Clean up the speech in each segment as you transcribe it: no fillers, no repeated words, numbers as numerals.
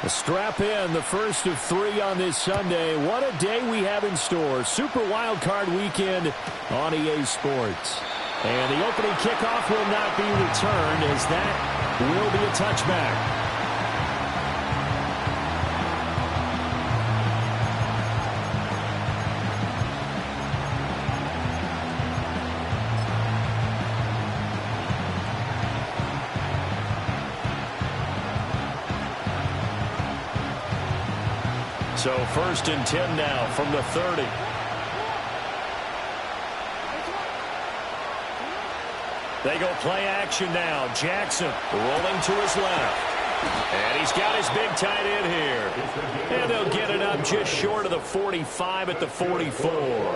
Strap in, the first of 3 on this Sunday. What a day we have in store. Super Wild Card Weekend on EA Sports. And the opening kickoff will not be returned, as that will be a touchback. So 1st and 10 now from the 30. They go play action now. Jackson rolling to his left. And he's got his big tight end here. And they'll get it up just short of the 45 at the 44.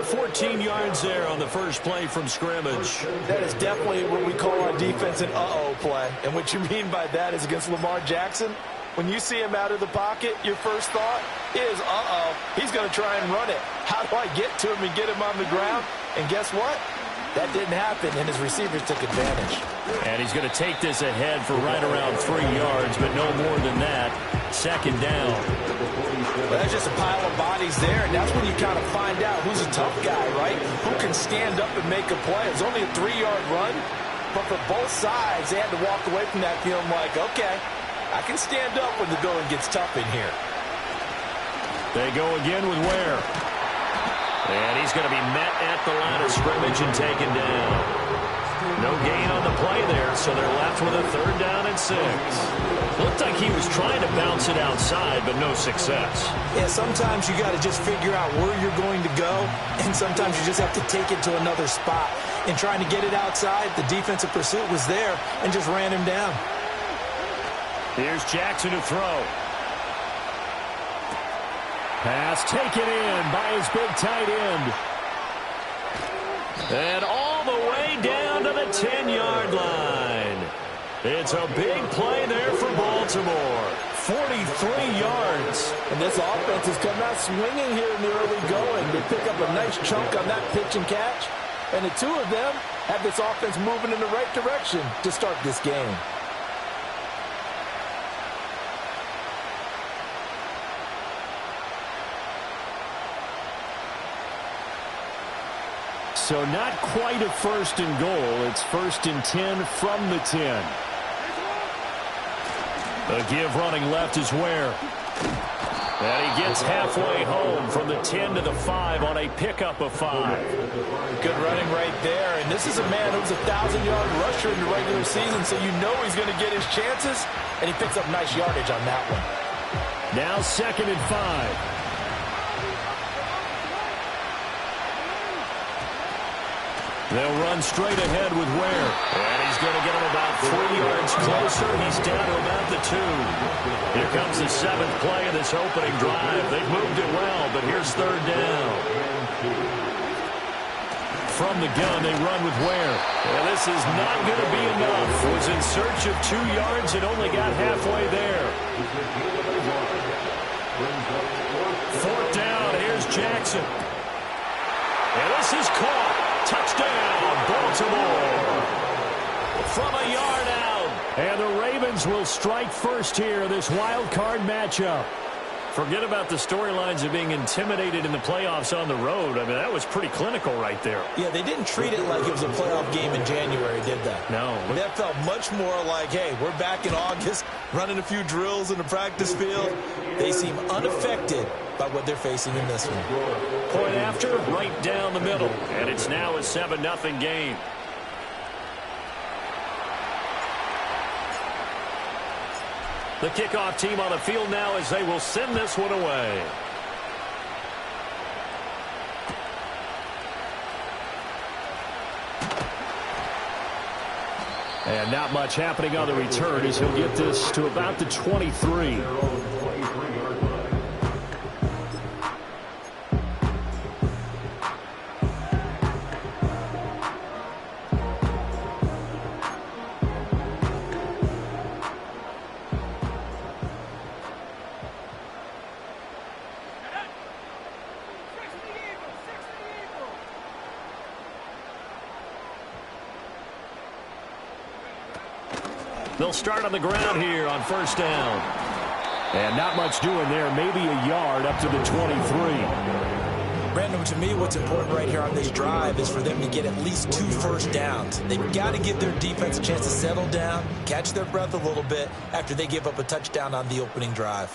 14 yards there on the first play from scrimmage. That is definitely what we call our defense an uh-oh play. And what you mean by that is against Lamar Jackson, when you see him out of the pocket, your first thought is, uh-oh, he's going to try and run it. How do I get to him and get him on the ground? And guess what? That didn't happen, and his receivers took advantage. And he's going to take this ahead for right around 3 yards, but no more than that. 2nd down. Well, that's just a pile of bodies there, and that's when you kind of find out who's a tough guy, right? Who can stand up and make a play. It's only a 3-yard run, but for both sides, they had to walk away from that feeling like, okay, I can stand up when the going gets tough in here. They go again with Ware. And he's going to be met at the line of scrimmage and taken down. No gain on the play there, so they're left with a 3rd down and 6. Looked like he was trying to bounce it outside, but no success. Yeah, sometimes you got to just figure out where you're going to go, and sometimes you just have to take it to another spot. And trying to get it outside, the defensive pursuit was there and just ran him down. Here's Jackson to throw. Pass taken in by his big tight end. And all the way down to the 10-yard line. It's a big play there for Baltimore. 43 yards. And this offense has come out swinging here in the early going. They pick up a nice chunk on that pitch and catch. And the two of them have this offense moving in the right direction to start this game. So not quite a 1st and goal. It's 1st and 10 from the 10. The give running left is Ware. And he gets halfway home from the 10 to the 5 on a pickup of 5. Good running right there. And this is a man who's a 1,000-yard rusher in the regular season, so you know he's going to get his chances. And he picks up nice yardage on that one. Now 2nd and 5. They'll run straight ahead with Ware. And he's going to get him about 3 yards closer. He's down to about the 2. Here comes the 7th play of this opening drive. They've moved it well, but here's 3rd down. From the gun, they run with Ware. And this is not going to be enough. Was in search of 2 yards and only got halfway there. 4th down, here's Jackson. And this is caught. Touchdown, Baltimore. From a yard out. And the Ravens will strike first here in this wild card matchup. Forget about the storylines of being intimidated in the playoffs on the road. I mean, that was pretty clinical right there. Yeah, they didn't treat it like it was a playoff game in January, did they? No. That felt much more like, hey, we're back in August, running a few drills in the practice field. They seem unaffected by what they're facing in this one. Point after, right down the middle. And it's now a 7-0 game. The kickoff team on the field now as they will send this one away. And not much happening on the return as he'll get this to about the 23. They'll start on the ground here on 1st down. And not much doing there, maybe a yard up to the 23. Brandon, to me, what's important right here on this drive is for them to get at least 2 first downs. They've got to give their defense a chance to settle down, catch their breath a little bit after they give up a touchdown on the opening drive.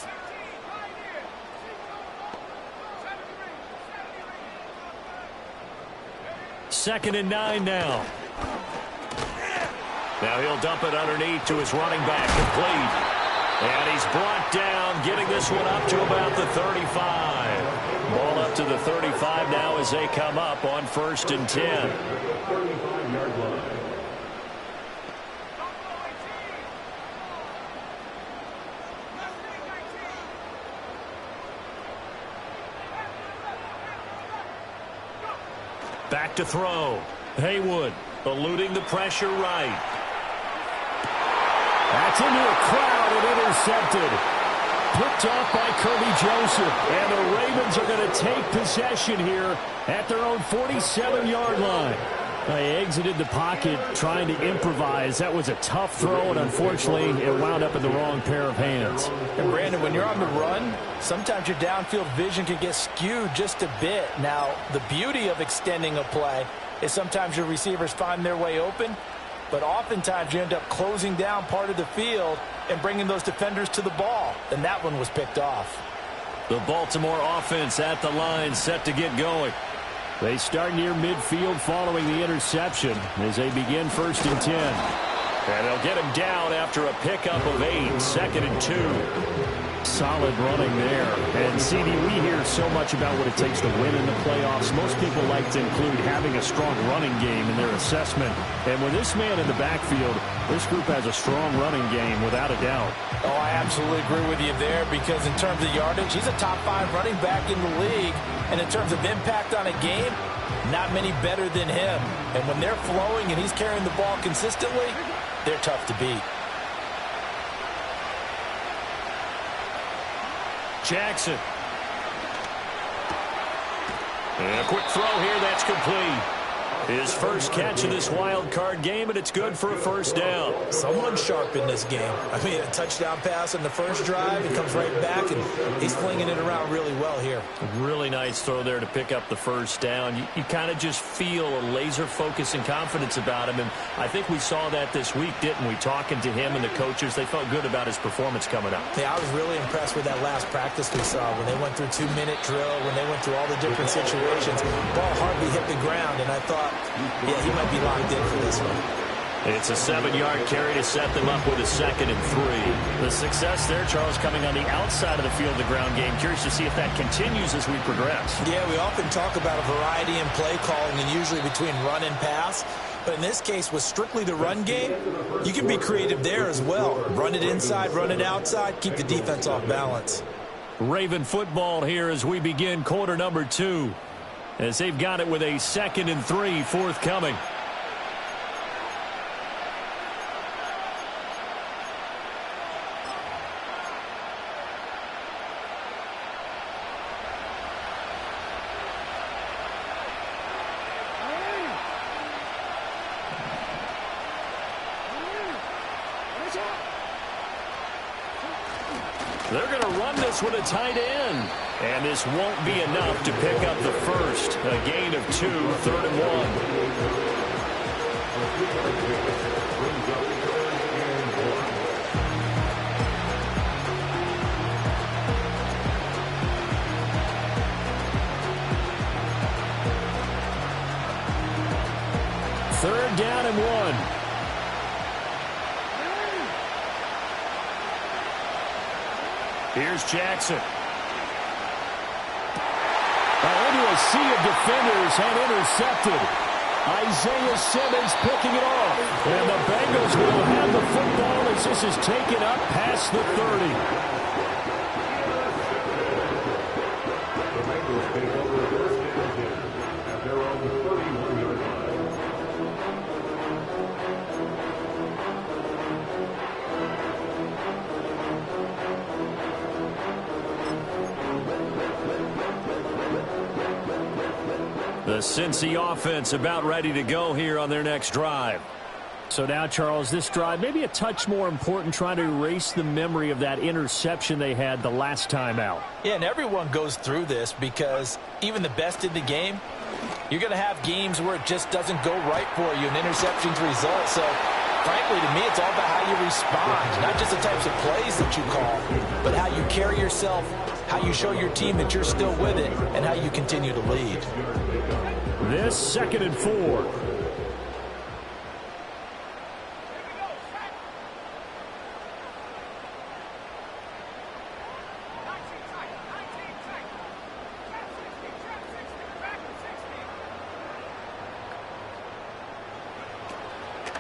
Second and 9 now. Now he'll dump it underneath to his running back, complete. And he's brought down, getting this one up to about the 35. Ball up to the 35 now as they come up on 1st and 10. Back to throw. Haywood eluding the pressure right. That's into a crowd and intercepted. Picked off by Kirby Joseph. And the Ravens are going to take possession here at their own 47-yard line. They exited the pocket trying to improvise. That was a tough throw, and unfortunately, it wound up in the wrong pair of hands. And Brandon, when you're on the run, sometimes your downfield vision can get skewed just a bit. Now, the beauty of extending a play is sometimes your receivers find their way open, but oftentimes you end up closing down part of the field and bringing those defenders to the ball. And that one was picked off. The Baltimore offense at the line, set to get going. They start near midfield following the interception as they begin 1st and 10. And they'll get him down after a pickup of 8, 2nd and 2. Solid running there. And, CD, we hear so much about what it takes to win in the playoffs. Most people like to include having a strong running game in their assessment. And with this man in the backfield, this group has a strong running game without a doubt. Oh, I absolutely agree with you there because in terms of yardage, he's a top 5 running back in the league. And in terms of impact on a game, not many better than him. And when they're flowing and he's carrying the ball consistently, they're tough to beat. Jackson. And a quick throw here, that's complete. His first catch of this wild card game, and it's good for a 1st down. Someone sharp in this game. I mean, a touchdown pass in the first drive. He comes right back, and he's flinging it around really well here. Really nice throw there to pick up the 1st down. You kind of just feel a laser focus and confidence about him, and I think we saw that this week, didn't we? Talking to him and the coaches, they felt good about his performance coming up. Yeah, I was really impressed with that last practice we saw when they went through 2-minute drill, when they went through all the different situations. Ball hardly hit the ground, and I thought, yeah, he might be locked in for this one. It's a 7-yard carry to set them up with a 2nd and 3. The success there, Charles, coming on the outside of the field, the ground game. Curious to see if that continues as we progress. Yeah, we often talk about a variety in play calling and usually between run and pass. But in this case, with strictly the run game, you can be creative there as well. Run it inside, run it outside, keep the defense off balance. Raven football here as we begin quarter number 2. As they've got it with a 2nd and 3 forthcoming. They're going to run this with a tight end. And this won't be enough to pick up the first. A gain of 2, 3rd and 1. Third down and 1. Here's Jackson. Into a sea of defenders and intercepted. Isaiah Simmons picking it off. And the Bengals will have the football as this is taken up past the 30. The Cincy offense about ready to go here on their next drive. So now, Charles, this drive maybe a touch more important, trying to erase the memory of that interception they had the last time out. Yeah, and everyone goes through this because even the best in the game, you're going to have games where it just doesn't go right for you, and interceptions result. So, frankly, to me, it's all about how you respond, not just the types of plays that you call, but how you carry yourself, how you show your team that you're still with it, and how you continue to lead. This 2nd and 4.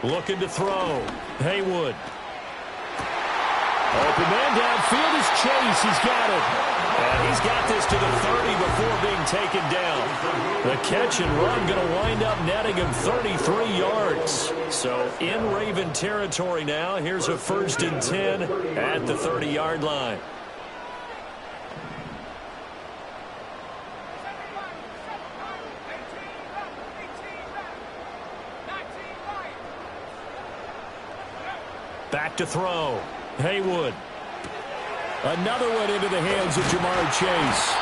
Looking to throw. Haywood. Open man downfield is Chase. He's got it. And he's got this to the 30 before being taken down. The catch and run going to wind up netting him 33 yards. So in Raven territory now. Here's a 1st and 10 at the 30-yard line. Back to throw. Haywood. Another one into the hands of Jamar Chase.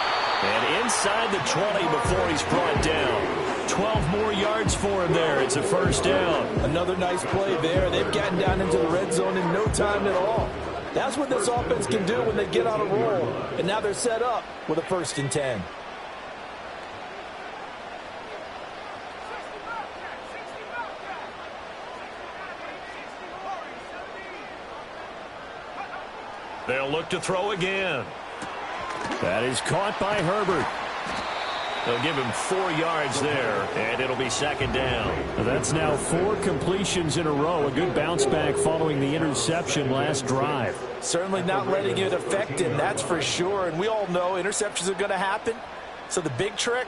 And inside the 20 before he's brought down. 12 more yards for him there. It's a 1st down. Another nice play there. They've gotten down into the red zone in no time at all. That's what this offense can do when they get on a roll. And now they're set up with a 1st and 10. They'll look to throw again. That is caught by Herbert. They'll give him 4 yards there, and it'll be 2nd down. That's now 4 completions in a row. A good bounce back following the interception last drive. Certainly not letting it affect him, that's for sure. And we all know interceptions are going to happen. So the big trick,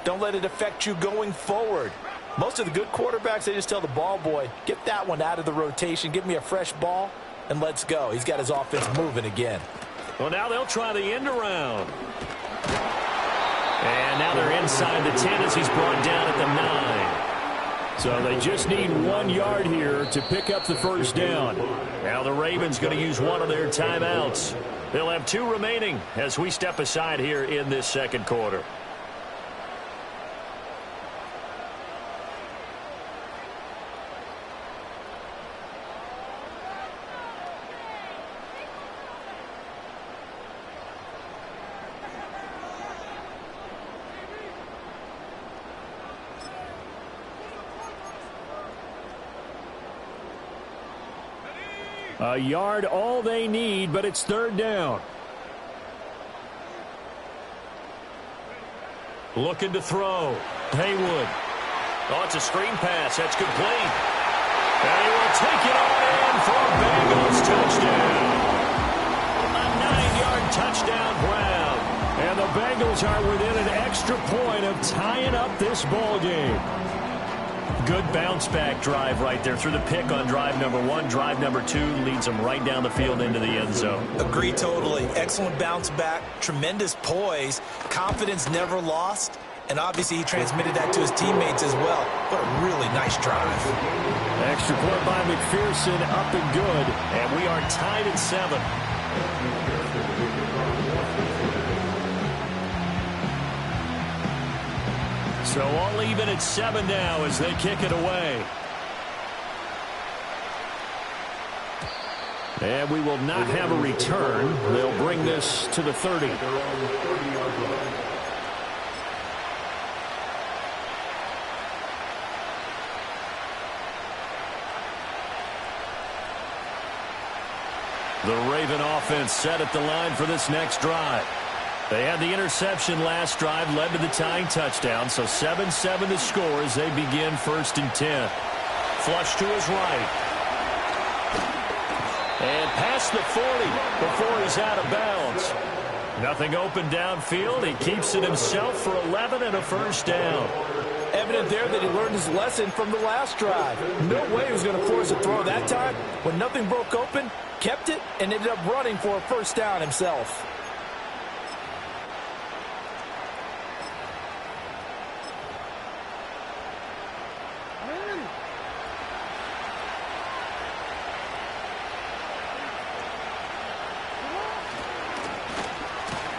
don't let it affect you going forward. Most of the good quarterbacks, they just tell the ball boy, get that one out of the rotation, give me a fresh ball, and let's go. He's got his offense moving again. Well, now they'll try the end around. And now they're inside the 10 as he's brought down at the 9. So they just need 1 yard here to pick up the 1st down. Now the Ravens going to use one of their timeouts. They'll have 2 remaining as we step aside here in this 2nd quarter. A yard all they need, but it's 3rd down. Looking to throw. Haywood. Oh, it's a screen pass. That's complete. And he will take it on in for a Bengals touchdown. A 9-yard touchdown Brown. And the Bengals are within an extra point of tying up this ball game. Good bounce-back drive right there through the pick on drive number 1. Drive number 2 leads them right down the field into the end zone. Agree totally. Excellent bounce back, tremendous poise, confidence never lost, and obviously he transmitted that to his teammates as well. What a really nice drive. Extra point by McPherson, up and good, and we are tied at 7. So all even at 7 now as they kick it away. And we will not have a return. They'll bring this to the 30. The Raven offense set at the line for this next drive. They had the interception last drive, led to the tying touchdown, so 7-7 the score as they begin 1st and 10. Flush to his right. And past the 40 before he's out of bounds. Nothing open downfield. He keeps it himself for 11 and a 1st down. Evident there that he learned his lesson from the last drive. No way he was going to force a throw that time. When nothing broke open, kept it, and ended up running for a 1st down himself.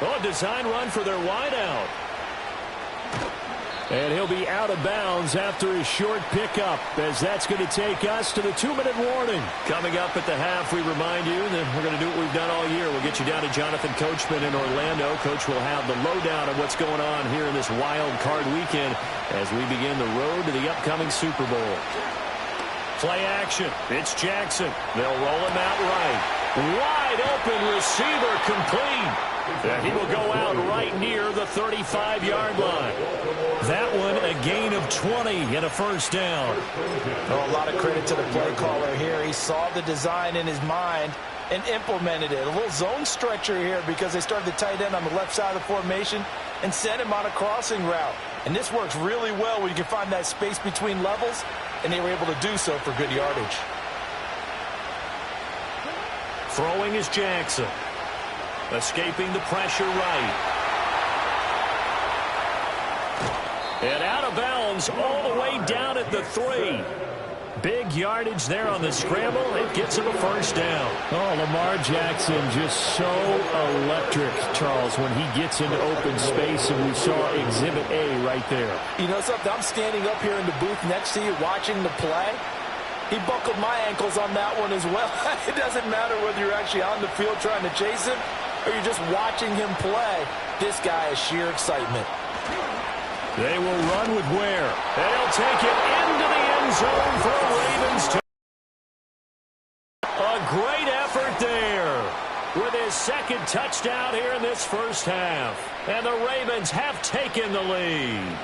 Oh, design run for their wideout. And he'll be out of bounds after his short pickup, as that's going to take us to the 2-minute warning. Coming up at the half, we remind you that we're going to do what we've done all year. We'll get you down to Jonathan Coachman in Orlando. Coach will have the lowdown of what's going on here in this wild card weekend as we begin the road to the upcoming Super Bowl. Play action. It's Jackson. They'll roll him out right. Wide open receiver complete. And he will go out right near the 35-yard line. That one a gain of 20 and a first down. Oh, a lot of credit to the play caller here. He saw the design in his mind and implemented it. A little zone stretcher here because they started the tight end on the left side of the formation and sent him on a crossing route. And this works really well when you can find that space between levels, and they were able to do so for good yardage. Throwing is Jackson. Escaping the pressure right. And out of bounds all the way down at the 3. Big yardage there on the scramble. It gets him a first down. Oh, Lamar Jackson just so electric, Charles, when he gets into open space, and we saw Exhibit A right there. You know something? I'm standing up here in the booth next to you watching the play. He buckled my ankles on that one as well. It doesn't matter whether you're actually on the field trying to chase him or you're just watching him play. This guy is sheer excitement. They will run with Ware. They'll take it into the end zone for a Ravens. A great effort there with his second touchdown here in this first half. And the Ravens have taken the lead.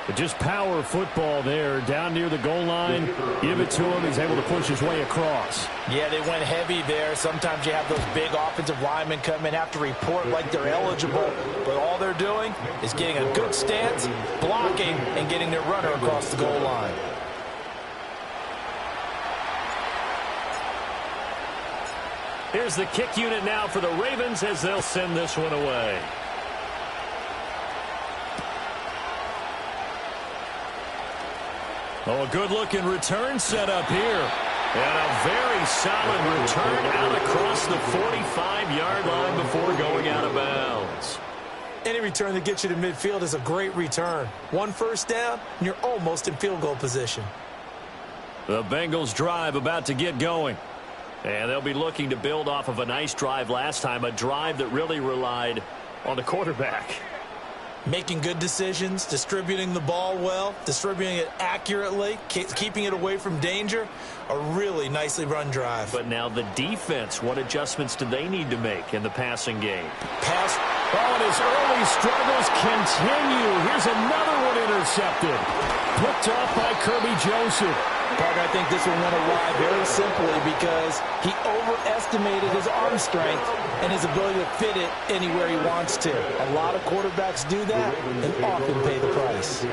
But just power football there, down near the goal line. Give it to him. He's able to push his way across. Yeah, they went heavy there. Sometimes you have those big offensive linemen come in, have to report like they're eligible. But all they're doing is getting a good stance, blocking, and getting their runner across the goal line. Here's the kick unit now for the Ravens as they'll send this one away. Oh, a good-looking return set up here. And a very solid return out across the 45-yard line before going out of bounds. Any return that gets you to midfield is a great return. One first down, and you're almost in field goal position. The Bengals drive about to get going. And they'll be looking to build off of a nice drive last time, a drive that really relied on the quarterback. Making good decisions, distributing the ball well, distributing it accurately, keeping it away from danger. A really nicely run drive. But now the defense, what adjustments do they need to make in the passing game? Pass. Oh, and his early struggles continue. Here's another one intercepted. Picked off by Kirby Joseph. Parker, I think this one went awry very simply because he overestimated his arm strength and his ability to fit it anywhere he wants to. A lot of quarterbacks do that and often pay the price.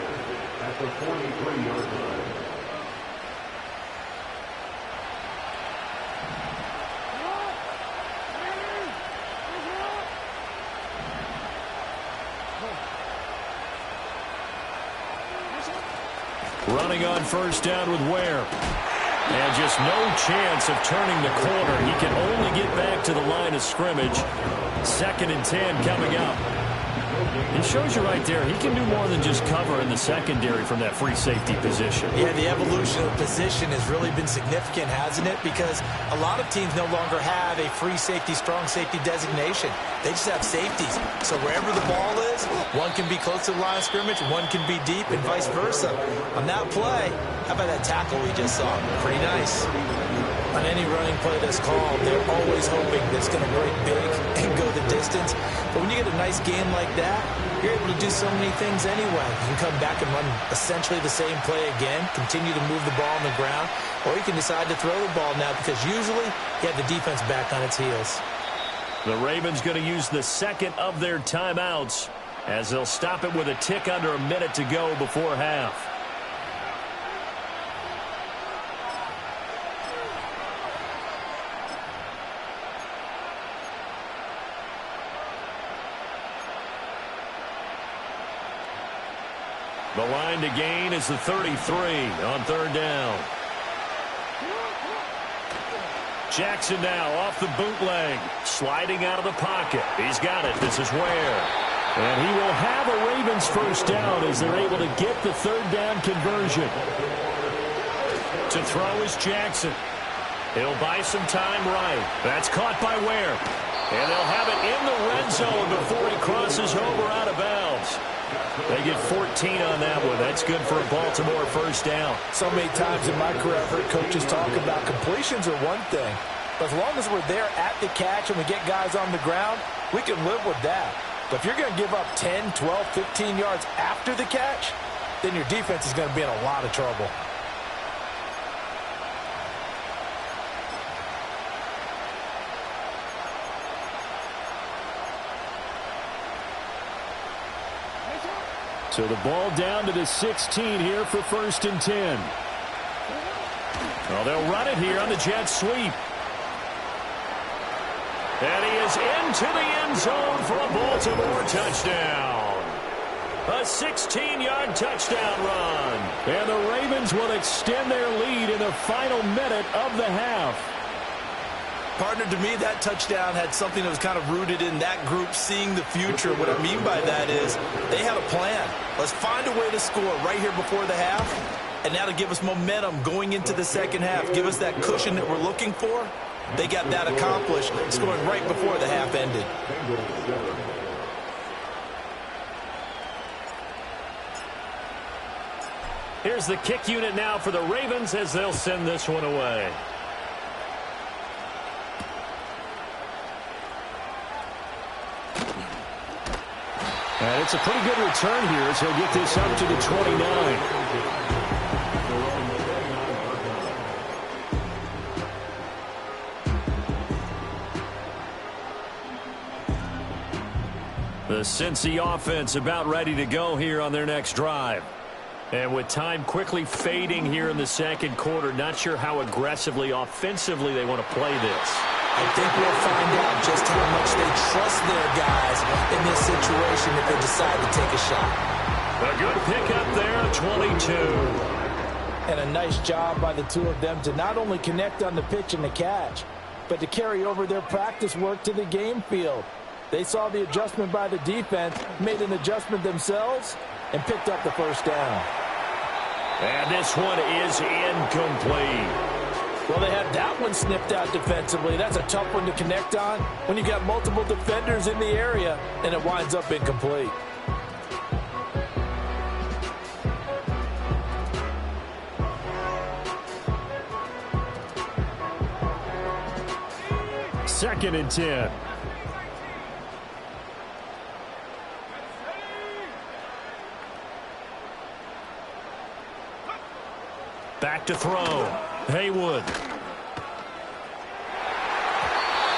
Running on first down with Ware. And just no chance of turning the corner. He can only get back to the line of scrimmage. 2nd and 10 coming up. It shows you right there, he can do more than just cover in the secondary from that free safety position. Yeah, the evolution of position has really been significant, hasn't it? Because a lot of teams no longer have a free safety, strong safety designation. They just have safeties. So wherever the ball is, one can be close to the line of scrimmage, one can be deep, and vice versa. On that play, how about that tackle we just saw? Pretty nice. On any running play that's called, they're always hoping that it's going to break big and go the distance. But when you get a nice game like that, you're able to do so many things anyway. You can come back and run essentially the same play again, continue to move the ball on the ground, or you can decide to throw the ball now because usually you have the defense back on its heels. The Ravens going to use the second of their timeouts as they'll stop it with a tick under a minute to go before half. The line to gain is the 33 on 3rd down. Jackson now off the bootleg. Sliding out of the pocket. He's got it. This is Ware. And he will have a Ravens first down as they're able to get the third down conversion. To throw is Jackson. He'll buy some time right. That's caught by Ware. And they'll have it in the red zone before he crosses over out of bounds. They get 14 on that one. That's good for a Baltimore first down. So many times in my career, I've heard coaches talk about completions are one thing. But as long as we're there at the catch and we get guys on the ground, we can live with that. But if you're going to give up 10, 12, 15 yards after the catch, then your defense is going to be in a lot of trouble. So the ball down to the 16 here for 1st and 10. Well, they'll run it here on the jet sweep. And he is into the end zone for a Baltimore touchdown. A 16-yard touchdown run. And the Ravens will extend their lead in the final minute of the half. Partner, to me, that touchdown had something that was kind of rooted in that group seeing the future. What I mean by that is they had a plan. Let's find a way to score right here before the half, and that'll give us momentum going into the second half, give us that cushion that we're looking for. They got that accomplished, scoring right before the half ended. Here's the kick unit now for the Ravens as they'll send this one away. And it's a pretty good return here as he'll get this up to the 29. The Cincy offense about ready to go here on their next drive. And with time quickly fading here in the second quarter, not sure how aggressively, offensively they want to play this. I think we'll find out just how much they trust their guys in this situation if they decide to take a shot. A good pickup there, 22. And a nice job by the two of them to not only connect on the pitch and the catch, but to carry over their practice work to the game field. They saw the adjustment by the defense, made an adjustment themselves, and picked up the first down. And this one is incomplete. Well, they had that one snipped out defensively. That's a tough one to connect on when you got multiple defenders in the area, and it winds up incomplete. Second and 10. Back to throw. Haywood.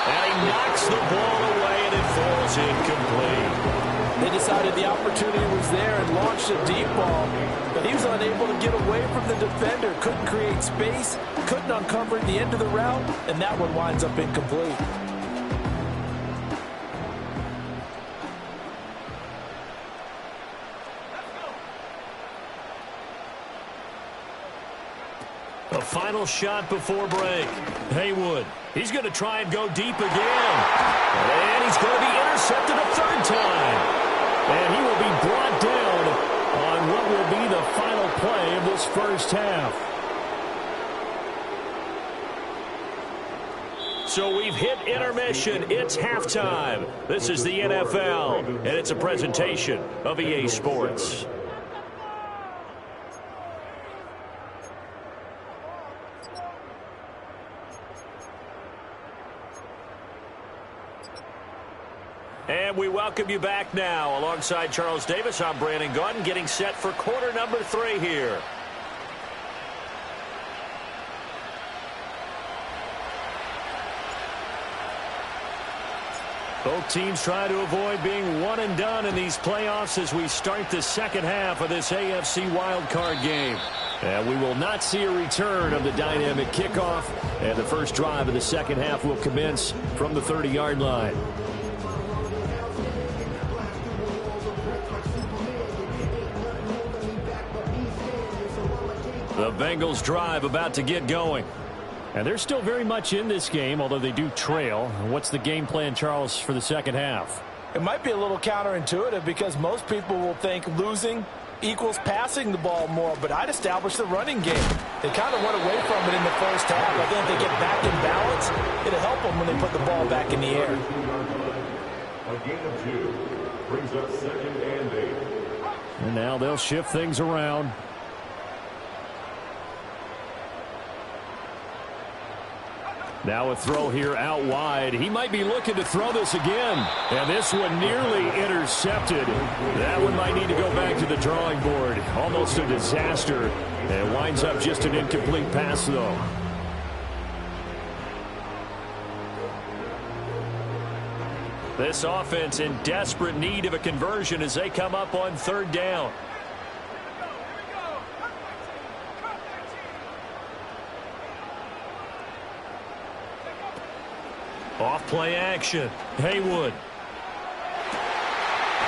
And he knocks the ball away, and it falls incomplete. They decided the opportunity was there and launched a deep ball, but he was unable to get away from the defender. Couldn't create space, couldn't uncover the end of the route, and that one winds up incomplete. A final shot before break. Haywood. He's going to try and go deep again. And he's going to be intercepted a third time. And he will be brought down on what will be the final play of this first half. So we've hit intermission. It's halftime. This is the NFL, and it's a presentation of EA Sports. And we welcome you back now. Alongside Charles Davis, I'm Brandon Gaudin, getting set for quarter number 3 here. Both teams try to avoid being one and done in these playoffs as we start the second half of this AFC wildcard game. And we will not see a return of the dynamic kickoff. And the first drive of the second half will commence from the 30-yard line. The Bengals drive about to get going. And they're still very much in this game, although they do trail. What's the game plan, Charles, for the second half? It might be a little counterintuitive because most people will think losing equals passing the ball more, but I'd establish the running game. They kind of went away from it in the first half. I think if they get back in balance, it'll help them when they put the ball back in the air. A gain of 2 brings up 2nd and 8. And now they'll shift things around. Now a throw here out wide. He might be looking to throw this again. And this one nearly intercepted. That one might need to go back to the drawing board. Almost a disaster. And it winds up just an incomplete pass, though. This offense in desperate need of a conversion as they come up on 3rd down. Off play action. Haywood.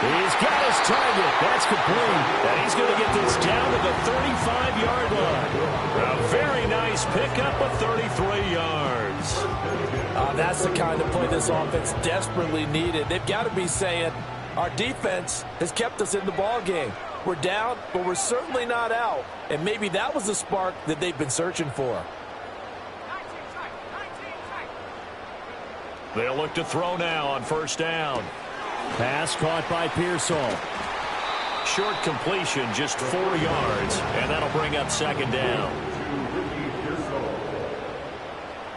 He's got his target. That's complete. And he's going to get this down to the 35-yard line. A very nice pickup of 33 yards. That's the kind of play this offense desperately needed. They've got to be saying, our defense has kept us in the ball game. We're down, but we're certainly not out. And maybe that was the spark that they've been searching for. They'll look to throw now on 1st down. Pass caught by Pearsall. Short completion, just 4 yards, and that'll bring up 2nd down.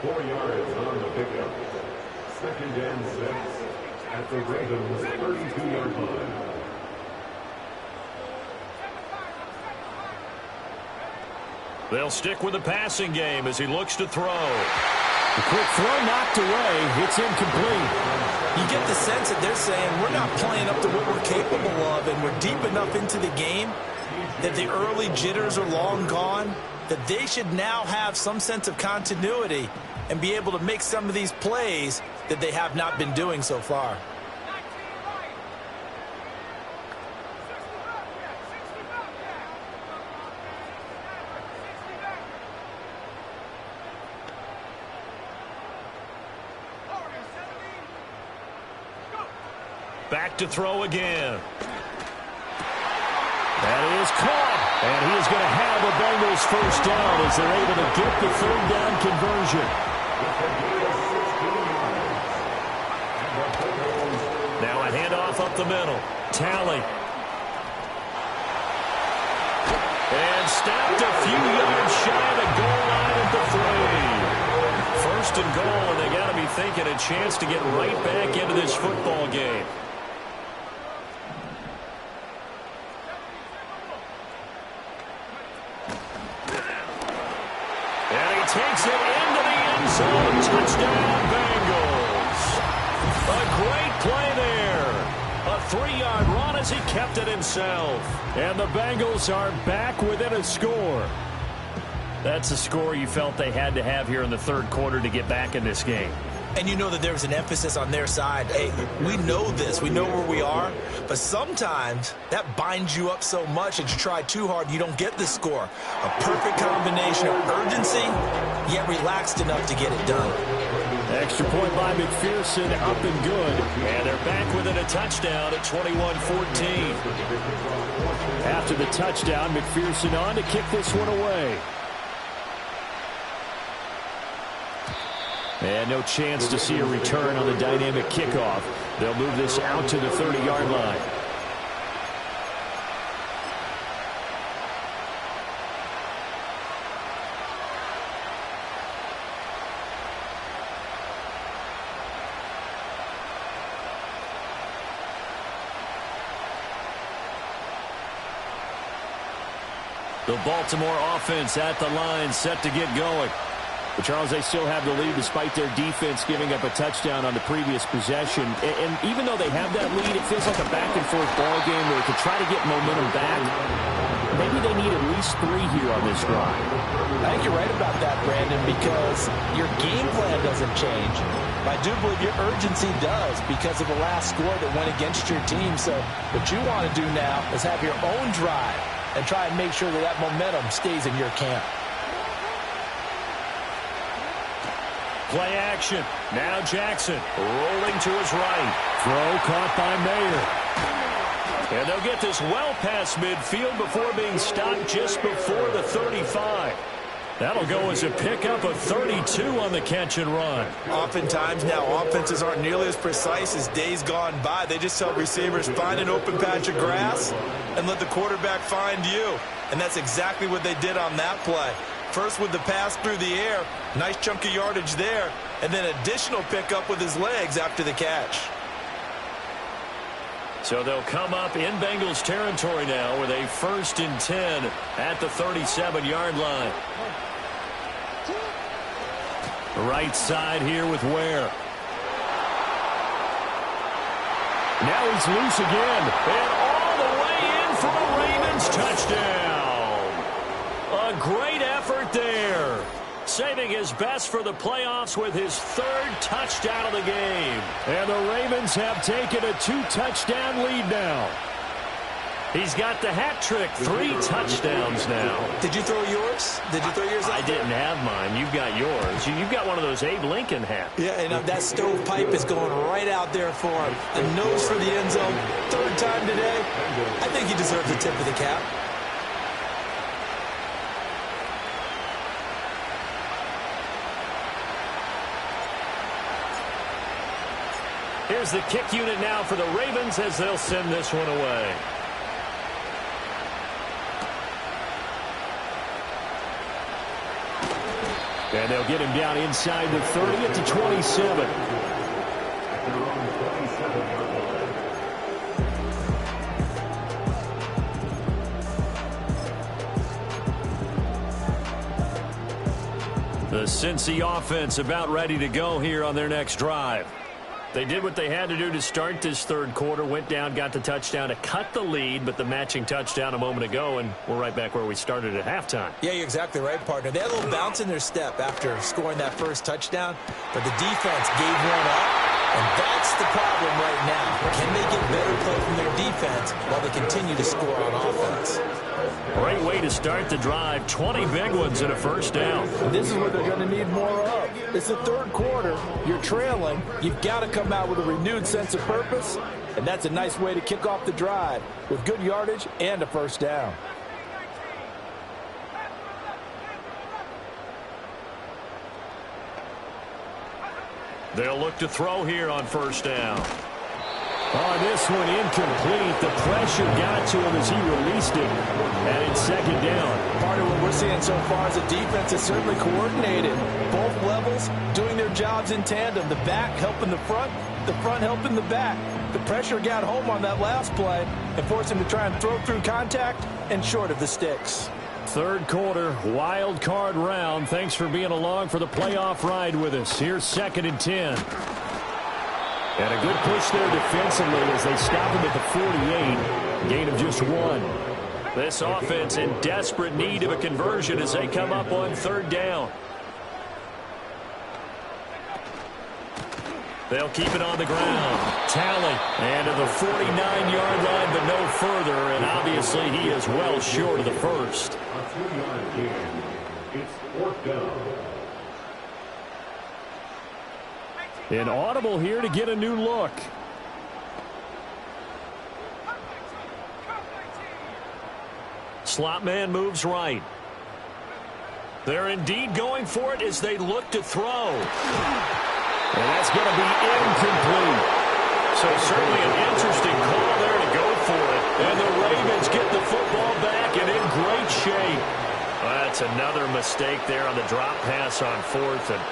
4 yards on the pickup. 2nd and 6 at the Ravens' 32-yard line. They'll stick with the passing game as he looks to throw. The quick throw knocked away. It's incomplete. You get the sense that they're saying we're not playing up to what we're capable of, and we're deep enough into the game that the early jitters are long gone, that they should now have some sense of continuity and be able to make some of these plays that they have not been doing so far. Back to throw again. That is caught. And he is going to have a Bengals 1st down as they're able to get the 3rd down conversion. Now a handoff up the middle. Talley. And stopped a few yards shy of the goal line at the 3. 1st and goal, and they got to be thinking a chance to get right back into this football game. Takes it into the end zone. Touchdown, Bengals. A great play there. A 3-yard run as he kept it himself. And the Bengals are back within a score. That's a score you felt they had to have here in the 3rd quarter to get back in this game. And you know that there was an emphasis on their side. Hey, we know this. We know where we are. But sometimes that binds you up so much that you try too hard, you don't get the score. A perfect combination of urgency, yet relaxed enough to get it done. Extra point by McPherson, up and good. And they're back within a touchdown at 21-14. After the touchdown, McPherson on to kick this one away. And no chance to see a return on the dynamic kickoff. They'll move this out to the 30-yard line. The Baltimore offense at the line, set to get going. But Charles, they still have the lead despite their defense giving up a touchdown on the previous possession. And even though they have that lead, it feels like a back-and-forth ball game where to try to get momentum back, maybe they need at least 3 here on this drive. I think you're right about that, Brandon, because your game plan doesn't change. I do believe your urgency does because of the last score that went against your team. So what you want to do now is have your own drive and try and make sure that that momentum stays in your camp. Play action. Now Jackson rolling to his right. Throw caught by Mayer. And they'll get this well past midfield before being stopped just before the 35. That'll go as a pickup of 32 on the catch and run. Oftentimes now offenses aren't nearly as precise as days gone by. They just tell receivers, find an open patch of grass and let the quarterback find you. And that's exactly what they did on that play. First with the pass through the air, nice chunk of yardage there, and then additional pickup with his legs after the catch. So they'll come up in Bengals territory now with a 1st and 10 at the 37-yard line. Right side here with Ware. Now he's loose again. And all the way in for a Ravens touchdown. A great effort there. Saving his best for the playoffs with his 3rd touchdown of the game. And the Ravens have taken a 2-touchdown lead now. He's got the hat trick, 3 touchdowns now. Did you throw yours? Did you throw yours out I didn't have mine. You've got yours. You've got one of those Abe Lincoln hats. Yeah, and that stovepipe is going right out there for him. The nose for the end zone. 3rd time today. I think he deserves a tip of the cap. Here's the kick unit now for the Ravens as they'll send this one away. And they'll get him down inside the 30 at the 27. The Cincy offense about ready to go here on their next drive. They did what they had to do to start this 3rd quarter, went down, got the touchdown to cut the lead, but the matching touchdown a moment ago, and we're right back where we started at halftime. Yeah, you're exactly right, partner. They had a little bounce in their step after scoring that 1st touchdown, but the defense gave one up, and that's the problem right now. Can they get better play from their defense while they continue to score on offense? Great way to start the drive. 20 big ones and a 1st down. And this is what they're going to need more of. It's the 3rd quarter. You're trailing. You've got to come out with a renewed sense of purpose, and that's a nice way to kick off the drive with good yardage and a 1st down. They'll look to throw here on 1st down. Oh, this one incomplete. The pressure got to him as he released it. And it's 2nd down. Part of what we're seeing so far is the defense is certainly coordinated. Both levels doing their jobs in tandem. The back helping the front helping the back. The pressure got home on that last play and forced him to try and throw through contact and short of the sticks. 3rd quarter, wild card round. Thanks for being along for the playoff ride with us. Here's 2nd and 10. And a good push there defensively as they stop him at the 48. Gain of just 1. This offense in desperate need of a conversion as they come up on 3rd down. They'll keep it on the ground. Tally. And to the 49-yard line, but no further. And obviously he is well short of the 1st. A 2-yard gain. It's 4th down. An audible here to get a new look. Slot man moves right. They're indeed going for it as they look to throw. And that's going to be incomplete. So certainly an interesting call there to go for it. And the Ravens get the football back and in great shape. That's another mistake there on the drop pass on 4th. And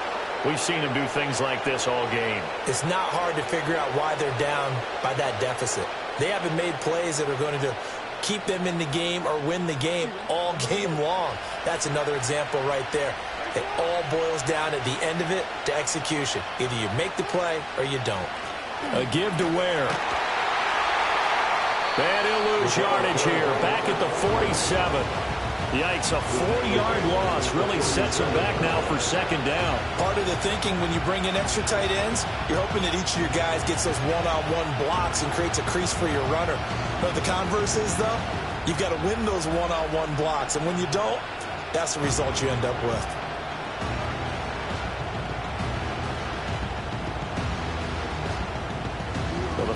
we've seen them do things like this all game. It's not hard to figure out why they're down by that deficit. They haven't made plays that are going to keep them in the game or win the game all game long. That's another example right there. It all boils down at the end of it to execution. Either you make the play or you don't. A give to Ware. And he'll lose yardage here. Back at the 47. Yikes, a 4-yard loss really sets them back now for 2nd down. Part of the thinking when you bring in extra tight ends, you're hoping that each of your guys gets those one-on-one blocks and creates a crease for your runner. But the converse is, though, you've got to win those one-on-one blocks. And when you don't, that's the result you end up with.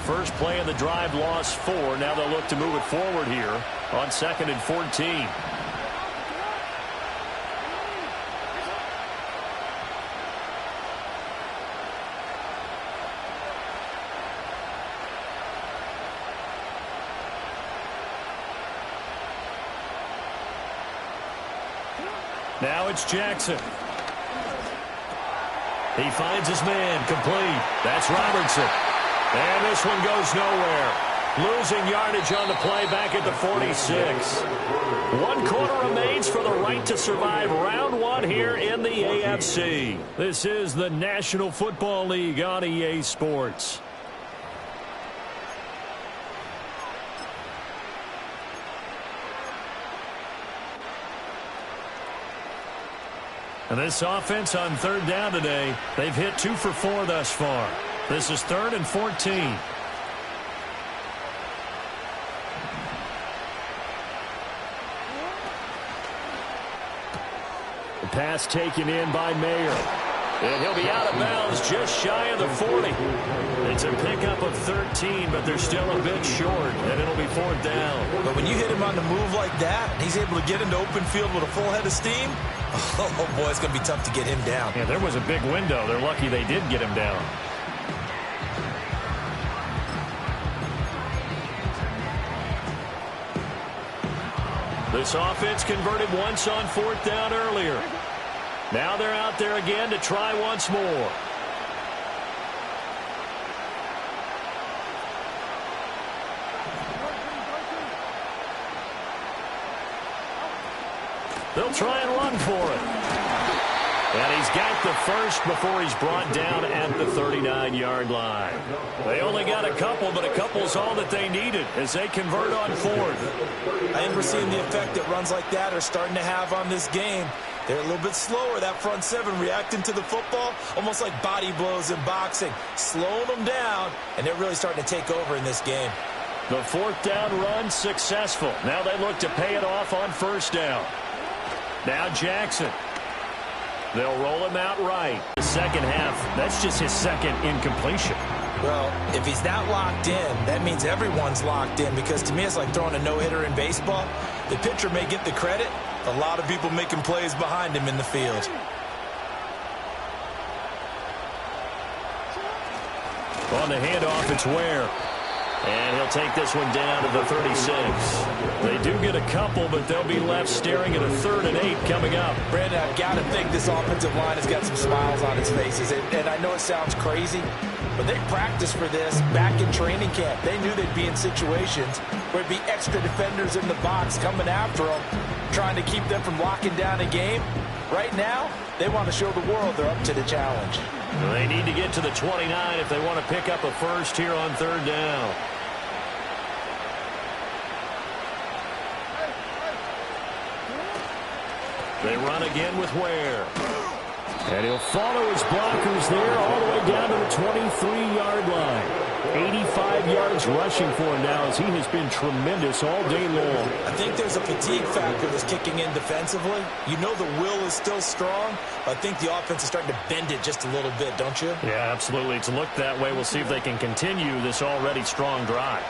first play of the drive lost 4. Now they'll look to move it forward here on 2nd and 14. Now it's Jackson. He finds his man, complete. That's Robertson. And this one goes nowhere. Losing yardage on the play back at the 46. 1 quarter remains for the right to survive round 1 here in the AFC. This is the National Football League on EA Sports. And this offense on 3rd down today, they've hit 2 for 4 thus far. This is 3rd and 14. The pass taken in by Mayer. And he'll be out of bounds just shy of the 40. It's a pickup of 13, but they're still a bit short, and it'll be 4th down. But when you hit him on the move like that, and he's able to get into open field with a full head of steam, oh boy, it's going to be tough to get him down. Yeah, there was a big window. They're lucky they did get him down. This offense converted once on 4th down earlier. Now they're out there again to try once more. They'll try and run for it. And he's got the first before he's brought down at the 39-yard line. They only got a couple, but a couple's all that they needed as they convert on 4th. I think we're seeing the effect that runs like that are starting to have on this game. They're a little bit slower, that front 7, reacting to the football, almost like body blows in boxing, slowing them down, and they're really starting to take over in this game. The 4th down run successful. Now they look to pay it off on 1st down. Now Jackson. They'll roll him out right. The second half, that's just his 2nd incompletion. Well, if he's that locked in, that means everyone's locked in, because to me it's like throwing a no-hitter in baseball. The pitcher may get the credit, a lot of people making plays behind him in the field. On the handoff, it's Ware. And he'll take this one down to the 36. They do get a couple, but they'll be left staring at a 3rd and 8 coming up. Brandon, I've got to think this offensive line has got some smiles on its faces. And I know it sounds crazy, but they practiced for this back in training camp. They knew they'd be in situations where it'd be extra defenders in the box coming after them, trying to keep them from locking down a game. Right now, they want to show the world they're up to the challenge. They need to get to the 29 if they want to pick up a first here on 3rd down. They run again with Ware. And he'll follow his blockers there all the way down to the 23-yard line. 85 yards rushing for him now as he has been tremendous all day long. I think there's a fatigue factor that's kicking in defensively. You know the will is still strong. I think the offense is starting to bend it just a little bit, don't you? Yeah, absolutely. It's looked that way. We'll see if they can continue this already strong drive.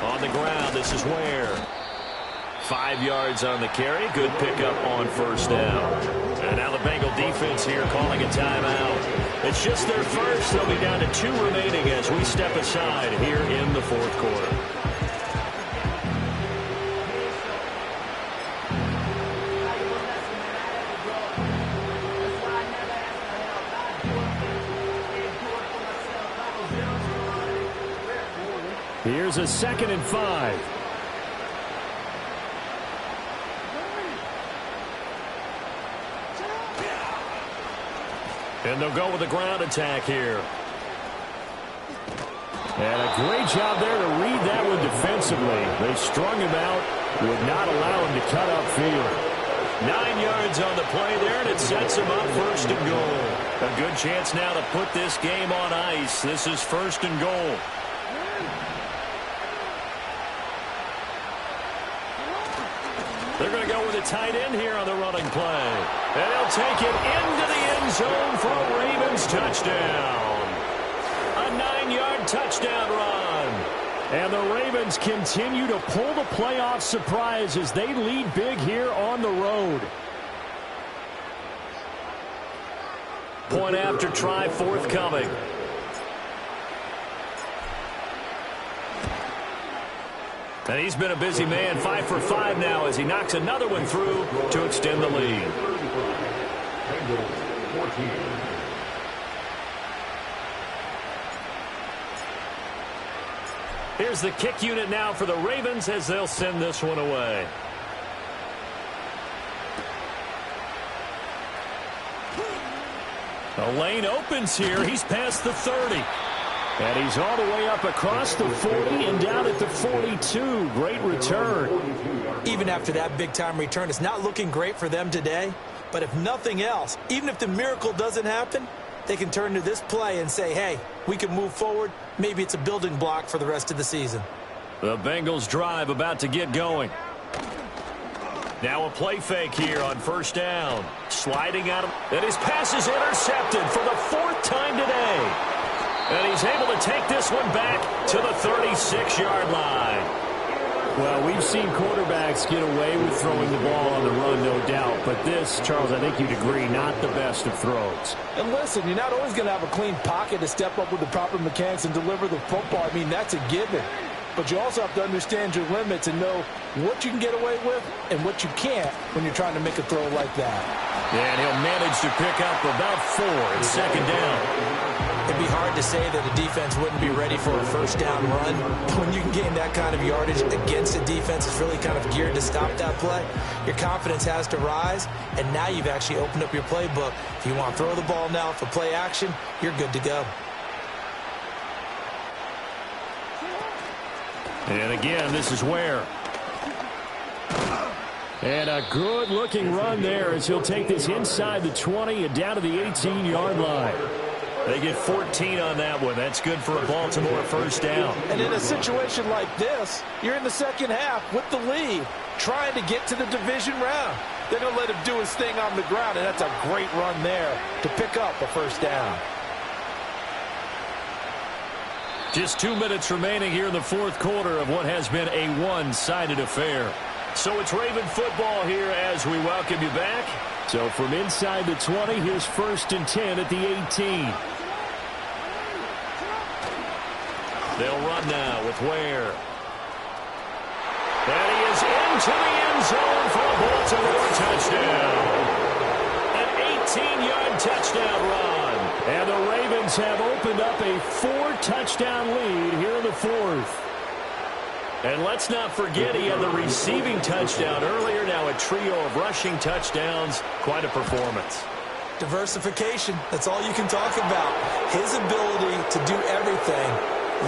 On the ground, this is Ware. 5 yards on the carry. Good pickup on 1st down. And now the Bengal defense here calling a timeout. It's just their first. They'll be down to 2 remaining as we step aside here in the 4th quarter. Here's a 2nd and 5. And they'll go with the ground attack here. And a great job there to read that one defensively. They strung him out, would not allow him to cut upfield. 9 yards on the play there, and it sets him up 1st and goal. A good chance now to put this game on ice. This is 1st and goal. They're going to go with a tight end here on the running play. And they'll take it into the end zone for a Ravens touchdown. A 9-yard touchdown run. And the Ravens continue to pull the playoff surprise as they lead big here on the road. Point after try forthcoming. And he's been a busy man, 5 for 5 now as he knocks another one through to extend the lead. Here's the kick unit now for the Ravens as they'll send this one away. The lane opens here. He's past the 30. And he's all the way up across the 40 and down at the 42. Great return. Even after that big-time return, it's not looking great for them today. But if nothing else, even if the miracle doesn't happen, they can turn to this play and say, hey, we can move forward. Maybe it's a building block for the rest of the season. The Bengals drive about to get going. Now a play fake here on first down. Sliding out of... And his pass is intercepted for the 4th time today. And he's able to take this one back to the 36-yard line. Well, we've seen quarterbacks get away with throwing the ball on the run, no doubt. But this, Charles, I think you'd agree, not the best of throws. And listen, you're not always going to have a clean pocket to step up with the proper mechanics and deliver the football. I mean, that's a given. But you also have to understand your limits and know what you can get away with and what you can't when you're trying to make a throw like that. Yeah, and he'll manage to pick up about 4 in second down. It'd be hard to say that a defense wouldn't be ready for a first down run. When you can gain that kind of yardage against a defense that's really kind of geared to stop that play, your confidence has to rise, and now you've actually opened up your playbook. If you want to throw the ball now for play action, you're good to go. And again, this is Ware. And a good-looking run there as he'll take this inside the 20 and down to the 18-yard line. They get 14 on that one. That's good for a Baltimore first down. And in a situation like this, you're in the second half with the lead, trying to get to the division round. They're going to let him do his thing on the ground, and that's a great run there to pick up a first down. Just 2 minutes remaining here in the 4th quarter of what has been a one-sided affair. So it's Raven football here as we welcome you back. So from inside the 20, here's 1st and 10 at the 18. They'll run now with Ware. And he is into the end zone for a Baltimore touchdown. An 18-yard touchdown run. And the Ravens have opened up a 4-touchdown lead here in the 4th. And let's not forget he had the receiving touchdown earlier. Now a trio of rushing touchdowns. Quite a performance. Diversification, that's all you can talk about. His ability to do everything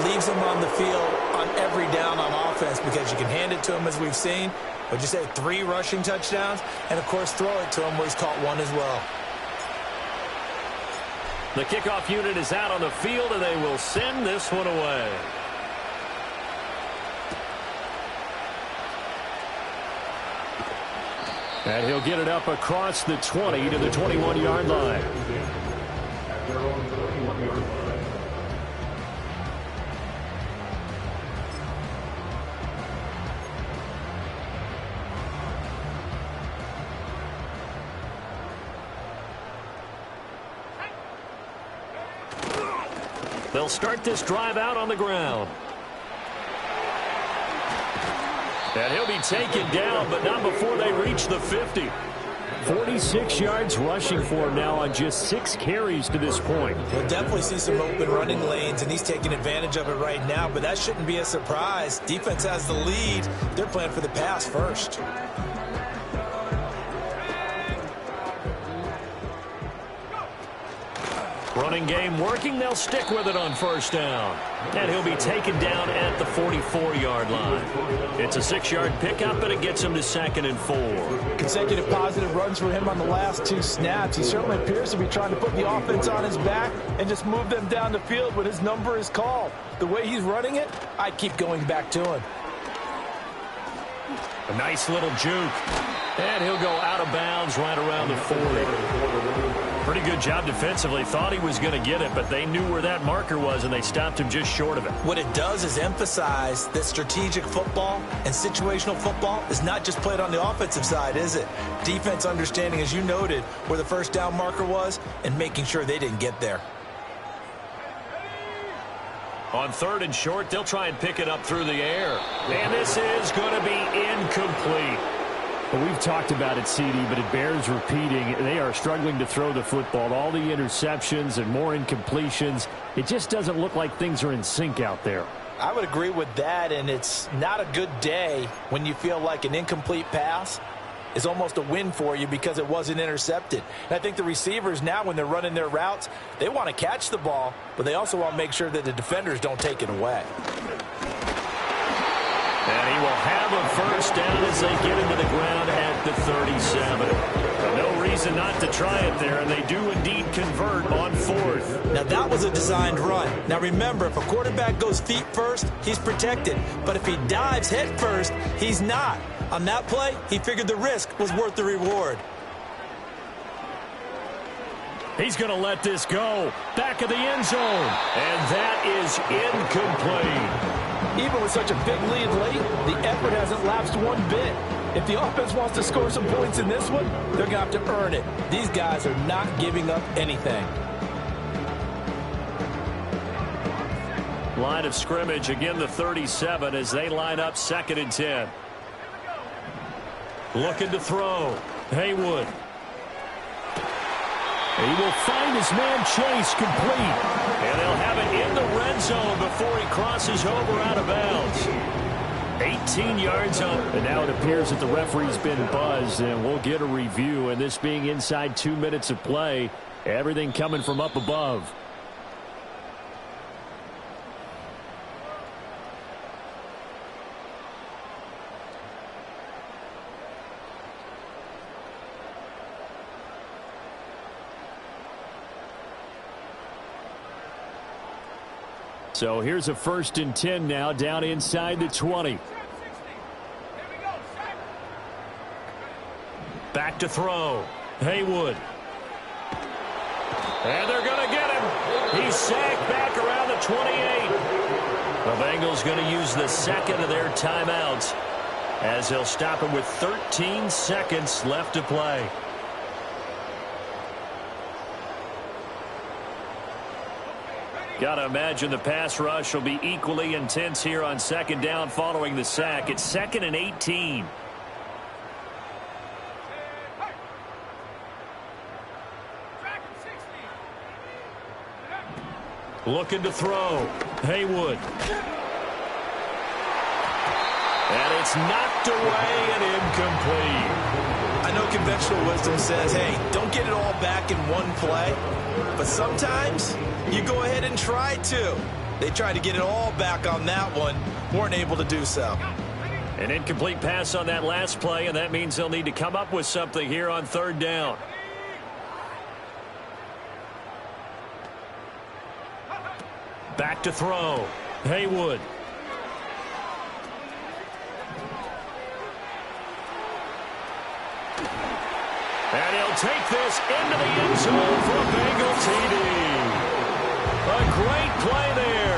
leaves him on the field on every down on offense because you can hand it to him as we've seen. Would you say 3 rushing touchdowns? And, of course, throw it to him where he's caught 1 as well. The kickoff unit is out on the field, and they will send this one away. And he'll get it up across the 20 to the 21-yard line. They'll start this drive out on the ground. And he'll be taken down, but not before they reach the 50. 46 yards rushing for him now on just 6 carries to this point. We'll definitely see some open running lanes, and he's taking advantage of it right now, but that shouldn't be a surprise. Defense has the lead. They're playing for the pass first. Running game working. They'll stick with it on first down. And he'll be taken down at the 44-yard line. It's a 6-yard pickup, and it gets him to 2nd and 4. Consecutive positive runs for him on the last 2 snaps. He certainly appears to be trying to put the offense on his back and just move them down the field when his number is called. The way he's running it, I'd keep going back to him. A nice little juke. And he'll go out of bounds right around the 40. Pretty good job defensively. Thought he was going to get it, but they knew where that marker was, and they stopped him just short of it. What it does is emphasize that strategic football and situational football is not just played on the offensive side, is it? Defense understanding, as you noted, where the first down marker was and making sure they didn't get there. On 3rd and short, they'll try and pick it up through the air. And this is going to be incomplete. Well, we've talked about it, CD, but it bears repeating. They are struggling to throw the football. All the interceptions and more incompletions. It just doesn't look like things are in sync out there. I would agree with that, and it's not a good day when you feel like an incomplete pass is almost a win for you because it wasn't intercepted. And I think the receivers now, when they're running their routes, they want to catch the ball, but they also want to make sure that the defenders don't take it away. And he will have a first down as they get into the ground at the 37. No reason not to try it there, and they do indeed convert on 4th. Now, that was a designed run. Now, remember, if a quarterback goes feet first, he's protected. But if he dives head first, he's not. On that play, he figured the risk was worth the reward. He's going to let this go. Back of the end zone. And that is incomplete. Even with such a big lead late, the effort hasn't lapsed one bit. If the offense wants to score some points in this one, they're going to have to earn it. These guys are not giving up anything. Line of scrimmage, again the 37 as they line up 2nd and 10. Looking to throw. Haywood. He will find his man Chase complete. And they'll have it in the red zone before he crosses over out of bounds. 18 yards up. And now it appears that the referee's been buzzed, and we'll get a review. And this being inside 2 minutes of play, everything coming from up above. So here's a 1st and 10 now, down inside the 20. Back to throw. Haywood. And they're going to get him. He's sacked back around the 28. The Bengals going to use the 2nd of their timeouts as they'll stop him with 13 seconds left to play. Got to imagine the pass rush will be equally intense here on 2nd down following the sack. It's 2nd and 18. Looking to throw. Haywood. And it's knocked away and incomplete. I know conventional wisdom says, hey, don't get it all back in one play. But sometimes you go ahead and try to. They tried to get it all back on that one. Weren't able to do so. An incomplete pass on that last play, and that means they'll need to come up with something here on 3rd down. Back to throw. Haywood. And he'll take this into the end zone for a Bengal TD. A great play